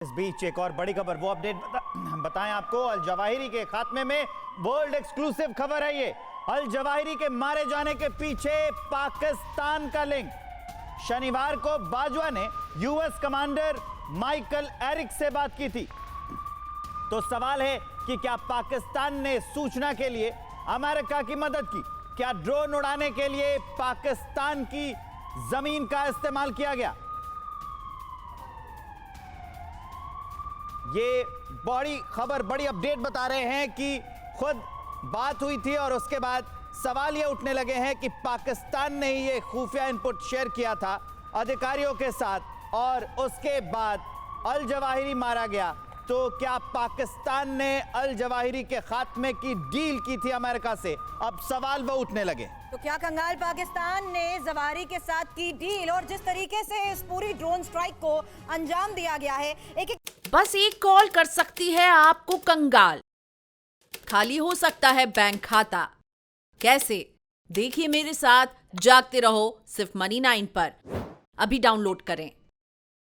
इस बीच एक और बड़ी खबर, वो अपडेट बताएं आपको। अल जवाहिरी के खात्मे में वर्ल्ड एक्सक्लूसिव खबर है ये। अल जवाहिरी के मारे जाने के पीछे पाकिस्तान का लिंक। शनिवार को बाजवा ने यूएस कमांडर माइकल एरिक से बात की थी। तो सवाल है कि क्या पाकिस्तान ने सूचना के लिए अमेरिका की मदद की? क्या ड्रोन उड़ाने के लिए पाकिस्तान की जमीन का इस्तेमाल किया गया? ये बड़ी खबर, बड़ी अपडेट बता रहे हैं कि खुद बात हुई थी और उसके बाद सवाल ये उठने लगे हैं कि पाकिस्तान ने ही ये खुफिया इनपुट शेयर किया था अधिकारियों के साथ और उसके बाद अल जवाहिरी मारा गया। तो क्या पाकिस्तान ने अल जवाहिरी के खात्मे की डील की थी अमेरिका से? अब सवाल वो उठने लगे। तो क्या कंगाल पाकिस्तान ने जवाहिरी के साथ की डील और जिस तरीके से इस पूरी ड्रोन स्ट्राइक को अंजाम दिया गया है, बस एक कॉल कर सकती है आपको कंगाल। खाली हो सकता है बैंक खाता। कैसे? देखिए मेरे साथ, जागते रहो सिर्फ मनी 9 पर। अभी डाउनलोड करें।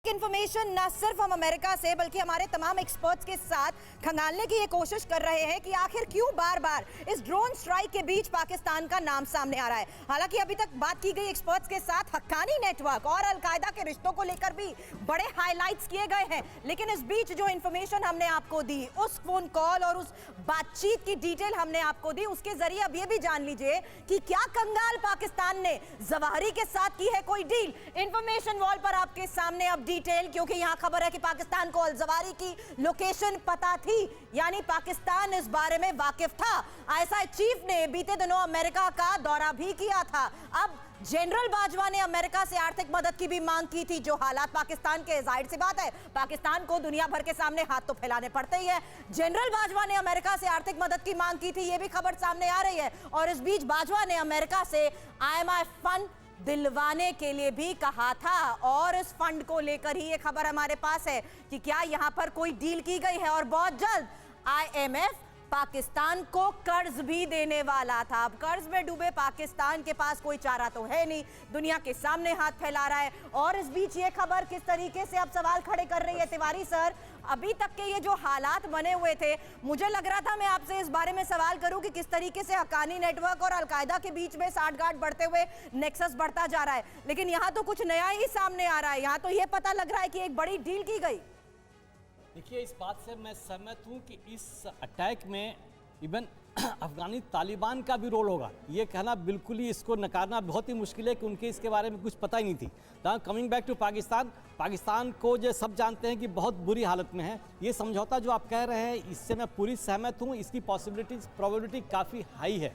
इन्फॉर्मेशन न सिर्फ हम अमेरिका से बल्कि हमारे तमाम एक्सपर्ट्स के साथ खंगालने की ये कोशिश कर रहे हैं कि आखिर क्यों बार बार इस ड्रोन स्ट्राइक के बीच पाकिस्तान का नाम सामने आ रहा है। हालांकि अभी तक बात की गई एक्सपर्ट्स के साथ हक्कानी नेटवर्क और अलकायदा के रिश्तों को लेकर भी बड़े हाईलाइट्स किए गए हैं, लेकिन इस बीच जो इन्फॉर्मेशन हमने आपको दी, उस फोन कॉल और उस बातचीत की डिटेल हमने आपको दी, उसके जरिए अब ये भी जान लीजिए कि क्या कंगाल पाकिस्तान ने जवाहिरी के साथ की है कोई डील। इन्फॉर्मेशन वॉल पर आपके सामने अब डिटेल, क्योंकि यहां खबर है कि पाकिस्तान को अल जवाहिरी की लोकेशन पता थी, यानी पाकिस्तान इस बारे में वाकिफ था। आईएसआई चीफ ने बीते दिनों अमेरिका का दौरा भी किया था। अब जनरल बाजवा ने अमेरिका से आर्थिक मदद की भी मांग की थी। जो हालात पाकिस्तान के, जाहिर सी बात है पाकिस्तान को दुनिया भर के सामने हाथ तो फैलाने पड़ते ही है। जनरल बाजवा ने अमेरिका से आर्थिक मदद की मांग की थी, यह भी खबर सामने आ रही है। और इस बीच बाजवा ने अमेरिका से IMF फंड दिलवाने के लिए भी कहा था और इस फंड को लेकर ही ये खबर हमारे पास है कि क्या यहां पर कोई डील की गई है और बहुत जल्द IMF पाकिस्तान को कर्ज भी देने वाला था। अब कर्ज में डूबे पाकिस्तान के पास कोई चारा तो है नहीं, दुनिया के सामने हाथ फैला रहा है। और इस बीच ये खबर किस तरीके से अब सवाल खड़े कर रही है तिवारी सर, अभी तक के ये जो हालात बने हुए थे, मुझे लग रहा था मैं आपसे इस बारे में सवाल करूं कि किस तरीके से हक्कानी नेटवर्क और अलकायदा के बीच में साठगांठ बढ़ते हुए नेक्सस बढ़ता जा रहा है, लेकिन यहां तो कुछ नया ही सामने आ रहा है। यहां तो ये पता लग रहा है कि एक बड़ी डील की गई। देखिए, इस बात से मैं सहमत हूँ कि इस अटैक में इवन अफगानी तालिबान का भी रोल होगा। ये कहना बिल्कुल ही, इसको नकारना बहुत ही मुश्किल है कि उनके इसके बारे में कुछ पता ही नहीं थी। कमिंग बैक टू पाकिस्तान को जो सब जानते हैं कि बहुत बुरी हालत में है। ये समझौता जो आप कह रहे हैं, इससे मैं पूरी सहमत हूँ। इसकी प्रोबेबिलिटी काफ़ी हाई है,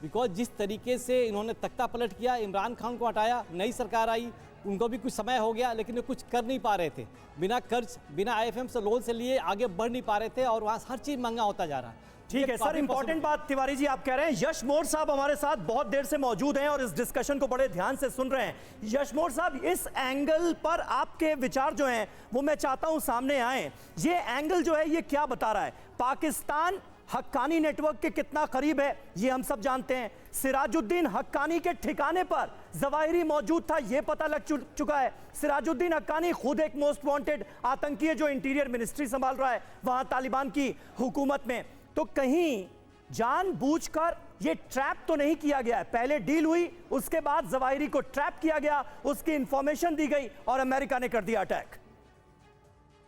बिकॉज जिस तरीके से इन्होंने तख्ता पलट किया, इमरान खान को हटाया, नई सरकार आई, उनको भी कुछ समय हो गया, लेकिन वो कुछ कर नहीं पा रहे थे। बिना कर्ज, बिना IMF से लोन से लिए आगे बढ़ नहीं पा रहे थे और वहाँ हर चीज़ महंगा होता जा रहा है। ठीक है सर, इंपॉर्टेंट बात तिवारी जी आप कह रहे हैं। यश मोर साहब हमारे साथ बहुत देर से मौजूद हैं और इस डिस्कशन को बड़े ध्यान से सुन रहे हैं। यश मोर साहब, इस एंगल पर आपके विचार जो हैं वो मैं चाहता हूं सामने आए। ये एंगल जो है ये क्या बता रहा है? पाकिस्तान हक्कानी नेटवर्क के कितना करीब है ये हम सब जानते हैं। सिराजुद्दीन हक्कानी के ठिकाने पर जवाहिरी मौजूद था, यह पता लग चुका है। सिराजुद्दीन हक्कानी खुद एक मोस्ट वांटेड आतंकी है जो इंटीरियर मिनिस्ट्री संभाल रहा है वहां तालिबान की हुकूमत में। तो कहीं जानबूझकर ये ट्रैप तो नहीं किया गया है? पहले डील हुई, उसके बाद जवाहिरी को ट्रैप किया गया, उसकी इंफॉर्मेशन दी गई और अमेरिका ने कर दिया अटैक।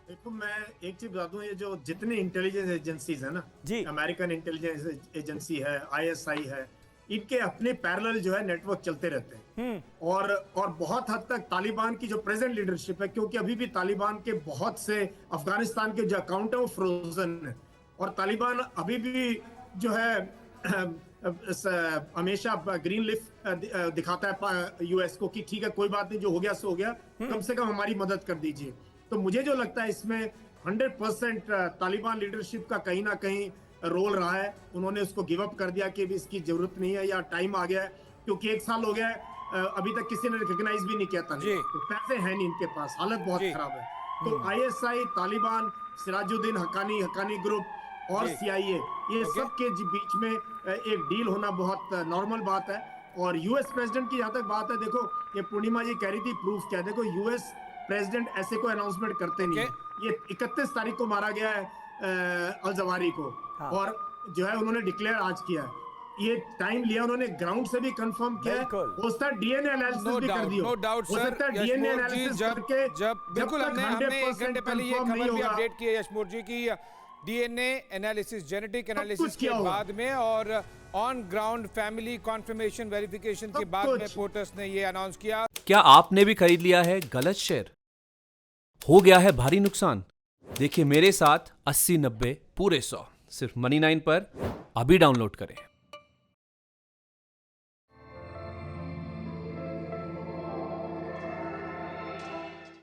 देखो, मैं एक चीज बता दूं, ये जो जितने इंटेलिजेंस एजेंसीज है ना जी, अमेरिकन इंटेलिजेंस एजेंसी है, ISI है, इनके अपने पैरेलल जो है नेटवर्क चलते रहते हैं। और बहुत हद तक तालिबान की जो प्रेजेंट लीडरशिप है, क्योंकि अभी भी तालिबान के बहुत से अफगानिस्तान के जो अकाउंट है वो फ्रोजन है और तालिबान अभी भी जो है हमेशा ग्रीन लिफ्ट दिखाता है US को कि ठीक है, कोई बात नहीं, जो हो गया सो हो गया, कम से कम हमारी मदद कर दीजिए। तो मुझे जो लगता है इसमें 100% तालिबान लीडरशिप का कहीं ना कहीं रोल रहा है। उन्होंने उसको गिव अप कर दिया कि इसकी जरूरत नहीं है या टाइम आ गया है, क्योंकि 1 साल हो गया है, अभी तक किसी ने रिकॉग्नाइज भी नहीं किया था। तो पैसे हैं नहीं इनके पास, हालत बहुत खराब है। तो ISI, तालिबान, सिराजुद्दीन हक्कानी ग्रुप और CIA, ये सब के बीच में एक डील होना बहुत नॉर्मल बात है। और US प्रेसिडेंट की जहां तक बात है, देखो ये पूर्णिमा जी कह रही थी, प्रूफ क्या है? देखो US प्रेसिडेंट ऐसे कोई अनाउंसमेंट करते नहीं है। ये 31 तारीख को मारा गया है अल जवाहिरी को, और जो है उन्होंने डिक्लेयर आज किया है। ये टाइम लिया उन्होंने, ग्राउंड से भी कंफर्म किया है, हो सकता है डीएनए एनालिसिस भी कर दिया, नो डाउट हो सर। सकता है डीएनए एनालिसिस करके जब बिल्कुल हमने 1 घंटे पहले ये खबर भी अपडेट की है यशमोर जी की डीएनए एनालिसिस, जेनेटिक एनालिसिस के बाद में और on ground family conformation verification के बाद में पोर्टर्स ने ये अनाउंस किया। क्या आपने भी खरीद लिया है गलत शेयर? हो गया है भारी नुकसान? देखिए मेरे साथ 80-90 पूरे 100 सिर्फ Money9 पर अभी डाउनलोड करें।